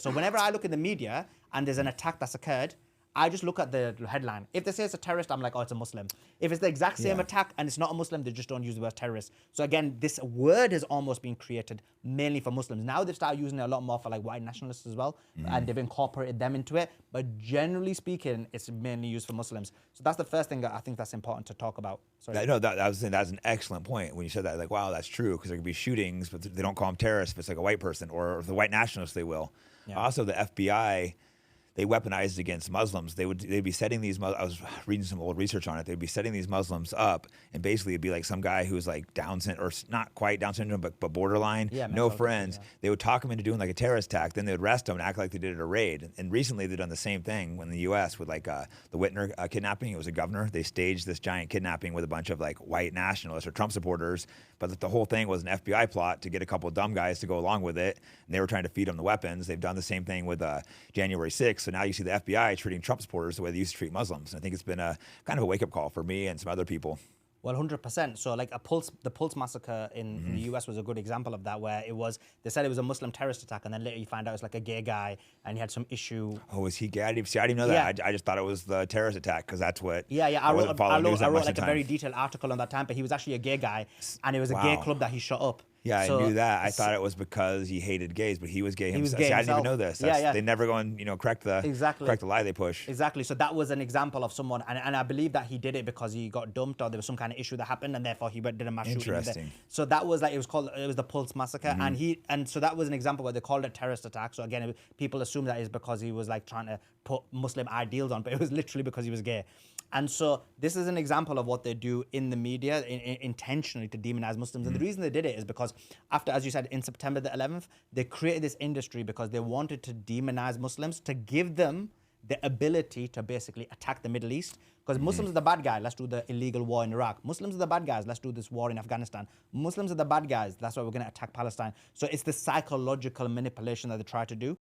So whenever I look in the media and there's an attack that's occurred, I just look at the headline. If they say it's a terrorist, I'm like, oh, it's a Muslim. If it's the exact same attack and it's not a Muslim, they just don't use the word terrorist. So again, this word has almost been created mainly for Muslims. Now they've started using it a lot more for like white nationalists as well, and they've incorporated them into it. But generally speaking, it's mainly used for Muslims. So that's the first thing that I think that's important to talk about. Sorry. No, that's an excellent point when you said that. Like, wow, that's true, because there could be shootings, but they don't call them terrorists if it's like a white person, or the white nationalists, they will. Yeah. Also, the FBI, they weaponized against Muslims. They'd be setting these. I was reading some old research on it. They'd be setting these Muslims up, and basically it'd be like some guy who's like Down syndrome, or not quite Down syndrome, but borderline. Yeah, no friends. Yeah. They would talk him into doing like a terrorist attack. Then they'd arrest him and act like they did it at a raid. And recently they've done the same thing in the U.S. with like the Whitner kidnapping. It was a governor. They staged this giant kidnapping with a bunch of like white nationalists or Trump supporters. But the whole thing was an FBI plot to get a couple of dumb guys to go along with it. And they were trying to feed them the weapons. They've done the same thing with January 6th. So now you see the FBI treating Trump supporters the way they used to treat Muslims. And I think it's been a kind of a wake-up call for me and some other people. Well, 100%. So like the Pulse massacre in the US was a good example of that, where they said it was a Muslim terrorist attack, and then later you find out it's like a gay guy and he had some issue. Oh, was he gay? I didn't know that. I just thought it was the terrorist attack, because that's what. I wrote like a very detailed article on that time, but he was actually a gay guy, and it was a gay club that he shot up. Yeah, I knew that. I thought it was because he hated gays, but he was gay himself. I didn't even know this. They never go and correct the lie they push. Exactly. So that was an example of someone, and I believe that he did it because he got dumped, or there was some kind of issue that happened, and therefore he did a mass shooting. Interesting. So that was like it was the Pulse massacre, and so that was an example where they called it terrorist attack. So again, people assume that is because he was like trying to put Muslim ideals on, but it was literally because he was gay. And so this is an example of what they do in the media intentionally to demonize Muslims. And the reason they did it is because after, as you said, in September the 11th, they created this industry because they wanted to demonize Muslims, to give them the ability to basically attack the Middle East. Because Muslims are the bad guy, let's do the illegal war in Iraq. Muslims are the bad guys, let's do this war in Afghanistan. Muslims are the bad guys, that's why we're going to attack Palestine. So it's the psychological manipulation that they try to do.